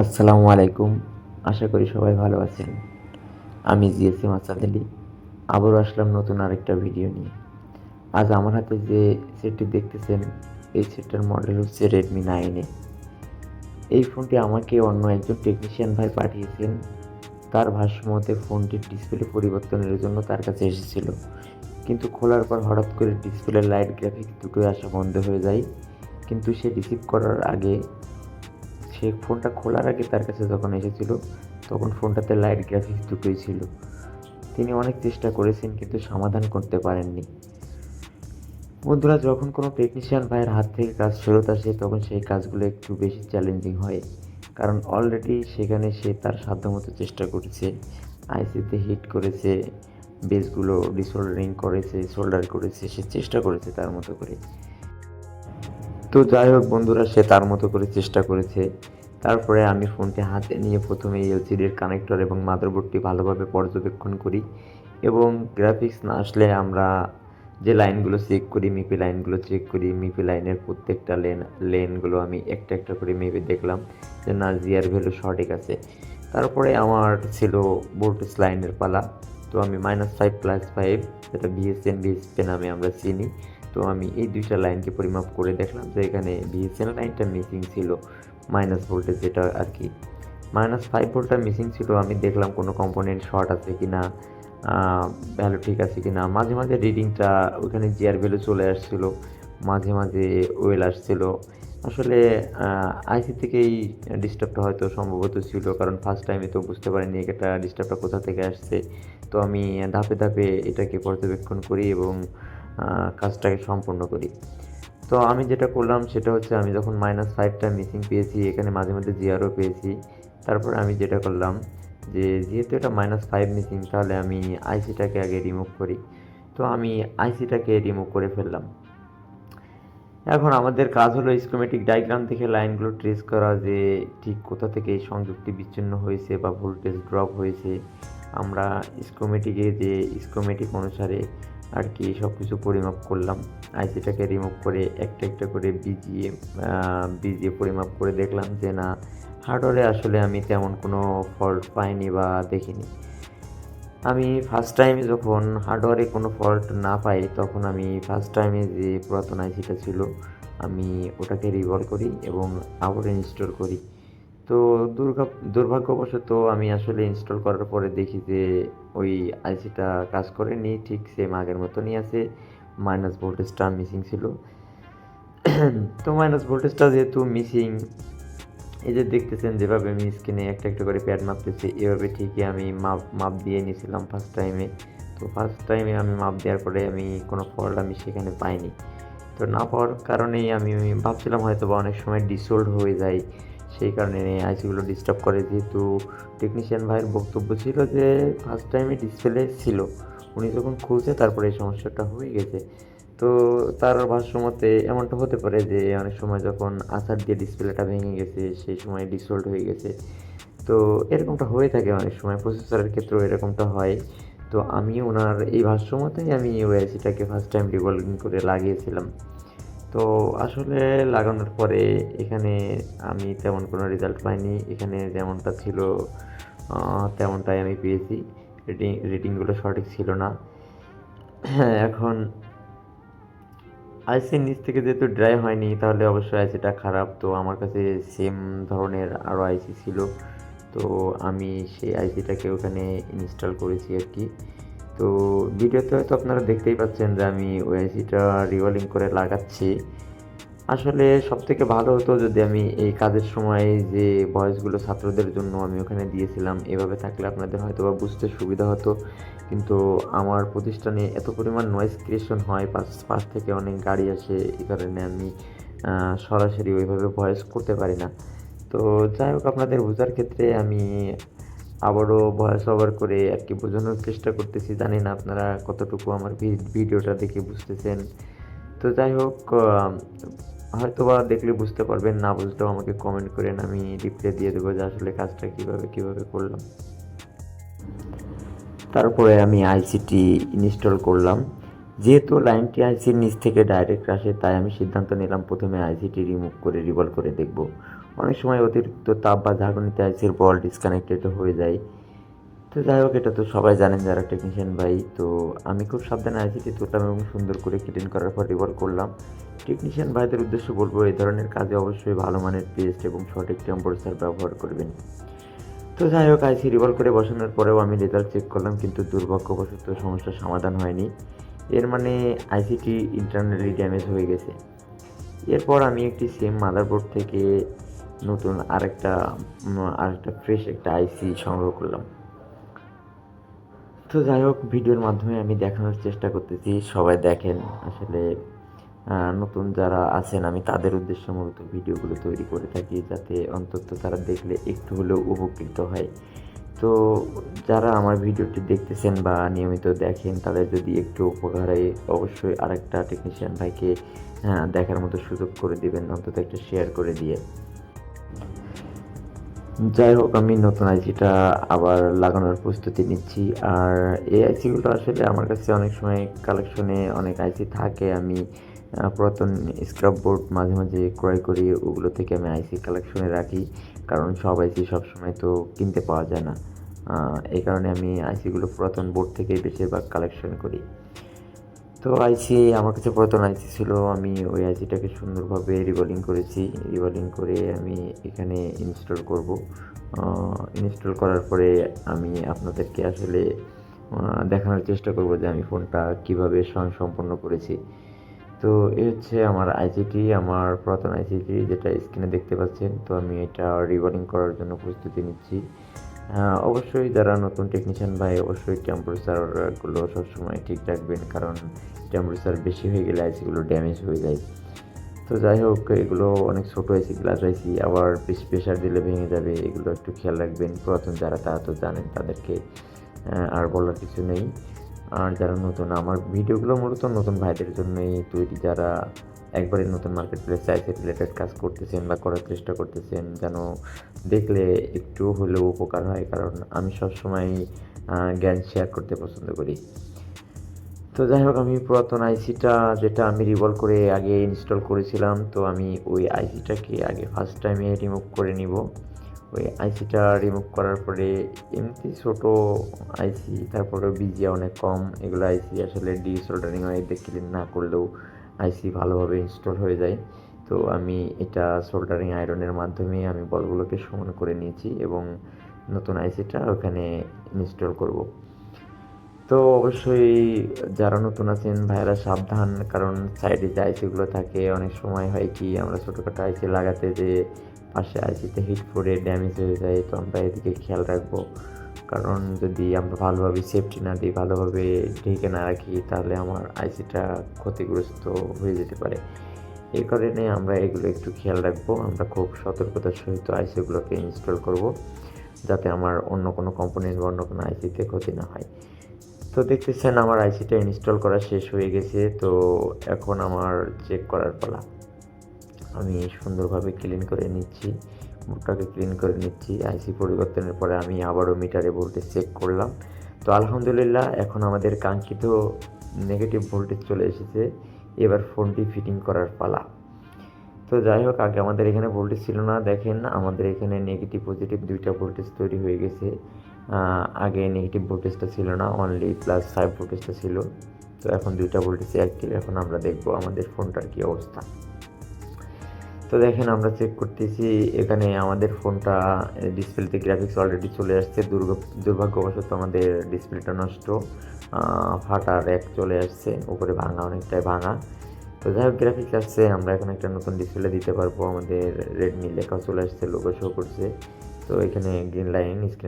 আসসালামু আলাইকুম। আশা করি সবাই ভালো আছেন। আমি জিএসএম আসাদ আলী। আবারও আসলাম নতুন আরেকটা ভিডিও নিয়ে। আজ আমার হাতে যে সেটটি দেখতেছেন, এই সেটটার মডেল হচ্ছে Redmi 9A। এই ফোনটি আমাকে অন্য একজন টেকনিশিয়ান ভাই পাঠিয়েছেন। তার ভাষ্যমতে ফোনটির ডিসপ্লে পরিবর্তনের জন্য তার কাছে এসেছিল। কিন্তু খোলার পর হঠাৎ করে ডিসপ্লের লাইট গ্রাফিক্স দুটোই আসা বন্ধ হয়ে যায়। কিন্তু সে রিসিভ করার আগে সে ফোনটা খোলার আগে তার কাছে যখন এসেছিল, তখন ফোনটাতে লাইট গ্রাফিক্স দুটোই ছিল। তিনি অনেক চেষ্টা করেছেন কিন্তু সমাধান করতে পারেননি। বন্ধুরা, যখন কোনো টেকনিশিয়ান ভাইয়ের হাত থেকে কাজ ফেরত আসে তখন সেই কাজগুলো একটু বেশি চ্যালেঞ্জিং হয়, কারণ অলরেডি সেখানে সে তার সাধ্যমতো চেষ্টা করেছে, আইসিতে হিট করেছে, বেসগুলো ডিসোল্ডারিং করেছে, সোল্ডার করেছে, সে চেষ্টা করেছে তার মতো করে। তো যাই হোক বন্ধুরা, সে তার মতো করে চেষ্টা করেছে। তারপরে আমি ফোনটি হাতে নিয়ে প্রথমে এলসিডির কানেক্টর এবং মাদারবোর্ডটি ভালোভাবে পর্যবেক্ষণ করি, এবং গ্রাফিক্স না আসলে আমরা যে লাইনগুলো চেক করি, মিপি লাইনগুলো চেক করি, মিপি লাইনের প্রত্যেকটা লেনগুলো আমি একটা একটা করে মেপে দেখলাম যে না, জিআর ভ্যালু সঠিক আছে। তারপরে আমার ছিল ভোল্টেজ লাইনের পালা। তো আমি -5+5, যেটা ভিএসপি নামে আমরা চিনি, তো আমি এই দুইটা লাইনকে পরিমাপ করে দেখলাম যে এখানে ভিএসএন লাইনটা মিসিং ছিল, মাইনাস ভোল্টেজ যেটা আর কি, -5 ভোল্টটা মিসিং ছিল। আমি দেখলাম কোনো কম্পোনেন্ট শর্ট আছে কি না, ভ্যালু ঠিক আছে কি না। মাঝে মাঝে রিডিংটা ওইখানে জিআর ভ্যালু চলে আসছিল, মাঝে মাঝে ওয়েল আসছিল। আসলে আইসি থেকেই ডিস্টার্বটা হয়তো সম্ভবত ছিল, কারণ ফার্স্ট টাইমে তো বুঝতে পারিনি এটা ডিস্টার্বটা কোথা থেকে আসছে। তো আমি ধাপে ধাপে এটাকে পর্যবেক্ষণ করি এবং কাজটাকে সম্পূর্ণ করি। তো আমি যেটা করলাম সেটা হচ্ছে, আমি যখন -5টা মিসিং পেয়েছি, এখানে মাঝে মধ্যে জিআরও পেয়েছি। তারপর আমি যেটা করলাম যে যেহেতু এটা -5 মিসিং, তাহলে আমি আইসিটাকে আগে রিমুভ করি। তো আমি আইসিটাকে রিমুভ করে ফেললাম। এখন আমাদের কাজ হলো স্কিমেটিক ডায়াগ্রাম দেখে লাইনগুলো ট্রেস করা, যে ঠিক কোথা থেকে এই সংযোগটি বিচ্ছিন্ন হয়েছে বা ভোল্টেজ ড্রপ হয়েছে। আমরা স্কিমেটিক অনুসারে আর কি সব কিছু পরিমাপ করলাম। আইসিটাকে রিমুভ করে একটা একটা করে বিজিয়ে পরিমাপ করে দেখলাম যে না, হার্ডওয়্যারে আসলে আমি তেমন কোনো ফল্ট পাইনি বা দেখিনি। আমি ফার্স্ট টাইমে যখন হার্ডওয়্যারে কোনো ফল্ট না পাই, তখন আমি ফার্স্ট টাইমে যে পুরাতন আইসিটা ছিল, আমি ওটাকে রিভলভ করি এবং আবার ইনস্টল করি। তো দুর্ভাগ্যবশত আমি আসলে ইনস্টল করার পরে দেখি যে ওই আইসিটা কাজ করেনি, ঠিক সেম আগের মতনই আছে, মাইনাস ভোল্টেজটা মিসিং ছিল। তো মাইনাস ভোল্টেজটা যেহেতু মিসিং, এই যে দেখতেছেন যেভাবে আমি স্ক্রিনে একটা একটা করে প্যাড মাপতেছি, এভাবে ঠিকই আমি মাপ মাপ দিয়ে নিয়েছিলাম ফার্স্ট টাইমে। তো ফার্স্ট টাইমে আমি মাপ দেওয়ার পরে আমি কোনো ফল্ট আমি সেখানে পাইনি। তো না পাওয়ার কারণেই আমি ভাবছিলাম হয়তো বা অনেক সময় ডিসোল্ড হয়ে যায়, সেই কারণে আইসিগুলো ডিস্টার্ব করে। যেহেতু টেকনিশিয়ান ভাইয়ের বক্তব্য ছিল যে ফার্স্ট টাইমে ডিসপ্লে ছিল, উনি যখন খুলছে তারপরে এই সমস্যাটা হয়ে গেছে। তো তার ভাষ্যমতে এমনটা হতে পারে যে অনেক সময় যখন আছাড় দিয়ে ডিসপ্লেটা ভেঙে গেছে, সেই সময় ডিসোল্ড হয়ে গেছে। তো এরকমটা হয়ে থাকে অনেক সময়, প্রসেসরের ক্ষেত্রেও এরকমটা হয়। তো আমি ওনার এই ভাষ্যমতেই আমি ওএসিটাকে ফার্স্ট টাইম রিভলভিং করে লাগিয়েছিলাম। তো আসলে লাগানোর পরে এখানে আমি তেমন কোনো রেজাল্ট পাইনি। এখানে যেমনটা ছিল তেমনটাই আমি পেয়েছি। রেটিংগুলো সঠিক ছিল না। হ্যাঁ, এখন আইসির নিচ থেকে যেহেতু ড্রাই হয়নি, তাহলে অবশ্যই আইসিটা খারাপ। তো আমার কাছে সেম ধরনের আরও আইসি ছিল, তো আমি সেই আইসিটাকে ওখানে ইনস্টল করেছি আর কি। তো ভিডিওতে হয়তো আপনারা দেখতেই পাচ্ছেন যে আমি ওই আইসিটা রিওয়ালিং করে লাগাচ্ছি। আসলে সবথেকে ভালো হতো যদি আমি এই কাজের সময় যে ভয়েসগুলো ছাত্রদের জন্য আমি ওখানে দিয়েছিলাম, এভাবে থাকলে আপনাদের হয়তোবা বুঝতে সুবিধা হতো। কিন্তু আমার প্রতিষ্ঠানে এত পরিমাণ নয়েজ ক্রিয়েশন হয়, পাশ থেকে অনেক গাড়ি আসে, এই কারণে আমি সরাসরি ওইভাবে ভয়েস করতে পারি না। তো যাই হোক, আপনাদের বোঝার ক্ষেত্রে আমি আবারও ভয়েস ওভার করে আর কি বোঝানোর চেষ্টা করতেছি। জানি না আপনারা কতটুকু আমার ভিডিওটা দেখে বুঝতেছেন। তো যাই হোক, হয়তোবা দেখলে বুঝতে পারবেন, না বুঝলেও আমাকে কমেন্ট করেন, আমি রিপ্লাই দিয়ে দেবো যে আসলে কাজটা কীভাবে করলাম। তারপরে আমি আইসিটি ইনস্টল করলাম। যেহেতু লাইনটি আইসির নিচ থেকে ডাইরেক্ট আসে, তাই আমি সিদ্ধান্ত নিলাম প্রথমে আইসিটি রিমুভ করে রিভলভ করে দেখব। অনেক সময় অতিরিক্ত তাপ বা ঝাঁকুনিতে আইসির বল ডিসকানেক্টেড হয়ে যায়। তো যাই হোক, এটা তো সবাই জানেন যারা টেকনিশিয়ান ভাই। তো আমি খুব সাবধানে আইসিটি তুললাম এবং সুন্দর করে ক্লিন করার পর রিভলভ করলাম। টেকনিশিয়ান ভাইদের উদ্দেশ্যে বলবো, এই ধরনের কাজে অবশ্যই ভালো মানের পেস্ট এবং সঠিক টেম্পারেচার ব্যবহার করবেন। তো যাই হোক, আইসি রিভলভ করে বসানোর পরেও আমি রেজাল্ট চেক করলাম, কিন্তু দুর্ভাগ্যবশত সমস্যার সমাধান হয়নি। এর মানে আইসিটি ইন্টারনালি ড্যামেজ হয়ে গেছে। এরপর আমি একটি সেম মাদারবোর্ড থেকে নতুন আরেকটা ফ্রেশ একটা আইসি সংগ্রহ করলাম। তো যাই হোক, ভিডিওর মাধ্যমে আমি দেখানোর চেষ্টা করতেছি, সবাই দেখেন। আসলে নতুন যারা আছেন, আমি তাদের উদ্দেশ্যে মূলত ভিডিওগুলো তৈরি করে থাকি, যাতে অন্তত তারা দেখলে একটু হলেও উপকৃত হয়। তো যারা আমার ভিডিওটি দেখতেছেন বা নিয়মিত দেখেন, তাদের যদি একটু উপকার হয়, অবশ্যই আরেকটা টেকনিশিয়ান ভাইকে দেখার মতো সুযোগ করে দিবেন, অন্তত একটা শেয়ার করে দিয়ে। যাই হোক, আমি নতুন আইসিটা আবার লাগানোর প্রস্তুতি নিচ্ছি। আর এই আইসিগুলো আসলে আমার কাছে অনেক সময় কালেকশনে অনেক আইসি থাকে। আমি পুরাতন স্ক্র্যাপ বোর্ড মাঝে মাঝে ক্রয় করি, ওগুলো থেকে আমি আইসি কালেকশনে রাখি, কারণ সব আইসি সবসময় তো কিনতে পাওয়া যায় না। এই কারণে আমি আইসিগুলো পুরাতন বোর্ড থেকেই বেশিরভাগ কালেকশন করি। তো আইসি আমার কাছে পুরাতন আইসি ছিল, আমি ওই আইসিটাকে সুন্দরভাবে রিবলিং করেছি। রিবলিং করে আমি এখানে ইনস্টল করব। ইনস্টল করার পরে আমি আপনাদেরকে আসলে দেখানোর চেষ্টা করব যে আমি ফোনটা কীভাবে স্বয়ংসম্পন্ন করেছি। তো এই হচ্ছে আমার আইসিটি, আমার পুরাতন আইসিটি, যেটা স্ক্রিনে দেখতে পাচ্ছেন। তো আমি এটা রিবলিং করার জন্য প্রস্তুতি নিচ্ছি। অবশ্যই যারা নতুন টেকনিশিয়ান ভাই, অবশ্যই টেম্পারেচারগুলো সবসময় ঠিক রাখবেন, কারণ টেম্পারেচার বেশি হয়ে গেলে আইসিগুলো ড্যামেজ হয়ে যায়। তো যাই হোক, এগুলো অনেক ছোটো আইসি, গ্লাস আইসি, আবার বেশি প্রেশার দিলে ভেঙে যাবে, এগুলো একটু খেয়াল রাখবেন। পুরাতন যারা, তারা তো জানেন, তাদেরকে আর বলার কিছু নেই। আর যারা নতুন, আমার ভিডিওগুলো মূলত নতুন ভাইদের জন্যই তৈরি, যারা একবারে নতুন মার্কেট প্লেসে আইসি রিলেটেড কাজ করতেছেন বা করার চেষ্টা করতেছেন, যেন দেখলে একটু হলেও উপকার হয়, কারণ আমি সবসময় জ্ঞান শেয়ার করতে পছন্দ করি। তো যাই হোক, আমি পুরাতন আইসিটা যেটা আমি রিভলভ করে আগে ইনস্টল করেছিলাম, তো আমি ওই আইসিটাকে আগে ফার্স্ট টাইমে রিমুভ করে নিব। ওই আইসিটা রিমুভ করার পরে, এমনি ছোটো আইসি, তারপরে বিজিএ অনেক কম, এগুলো আইসি আসলে ডিসোল্ডারিং ওয়েতে ক্লিন না করলেও আইসি ভালোভাবে ইনস্টল হয়ে যায়। তো আমি এটা সোল্ডারিং আয়রনের মাধ্যমে আমি বলগুলোকে সমান করে নিয়েছি এবং নতুন আইসিটা ওখানে ইনস্টল করব। তো অবশ্যই যারা নতুন আছেন ভাইয়েরা সাবধান, কারণ সাইডে যে আইসিগুলো থাকে, অনেক সময় হয় কি, আমরা ছোটোখাটো আইসি লাগাতে যে পাশে আইসিতে হিট পড়ে ড্যামেজ হয়ে যায়। তো আমরা এদিকে খেয়াল রাখবো, কারণ যদি আমরা ভালোভাবে সেফটি না দিই, ভালোভাবে ঢেকে না রাখি, তাহলে আমার আইসিটা ক্ষতিগ্রস্ত হয়ে যেতে পারে। এই কারণে আমরা এগুলো একটু খেয়াল রাখবো। আমরা খুব সতর্কতার সহিত আইসিগুলোকে ইনস্টল করব, যাতে আমার অন্য কোনো কম্পোনেন্ট বা অন্য কোনো আইসিতে ক্ষতি না হয়। তো দেখতেছেন আমার আইসিটা ইনস্টল করা শেষ হয়ে গেছে। তো এখন আমার চেক করার পালা। আমি সুন্দরভাবে ক্লিন করে নিচ্ছি, বোর্ডটাকে ক্লিন করে নিচ্ছি। আইসি পরিবর্তনের পরে আমি আবারও মিটারে ভোল্টেজ চেক করলাম। তো আলহামদুলিল্লাহ, এখন আমাদের কাঙ্ক্ষিত নেগেটিভ ভোল্টেজ চলে এসেছে। এবার ফোনটি ফিটিং করার পালা। তো যাই হোক, আগে আমাদের এখানে ভোল্টেজ ছিল না, দেখেন আমাদের এখানে নেগেটিভ পজিটিভ দুইটা ভোল্টেজ তৈরি হয়ে গেছে। আগে নেগেটিভ ভোল্টেজটা ছিল না, অনলি +5 ভোল্টেজটা ছিল। তো এখন দুইটা ভোল্টেজ অ্যাক্টিভ। এখন আমরা দেখব আমাদের ফোনটার কী অবস্থা। তো দেখেন, আমরা চেক করতেছি, এখানে আমাদের ফোনটা ডিসপ্লেতে গ্রাফিক্স অলরেডি চলে আসছে। দুর্ভাগ্যবশত আমাদের ডিসপ্লেটা নষ্ট, ফাটা র্যাক চলে আসছে, উপরে ভাঙা, অনেকটাই ভাঙা। তো যাই হোক, গ্রাফিক্স আসছে, আমরা এখন একটা নতুন ডিসপ্লে দিতে পারবো। আমাদের রেডমি লেখা চলে আসছে, লোগো শো করছে। তো এখানে গ্রিন লাইন স্ক্রিন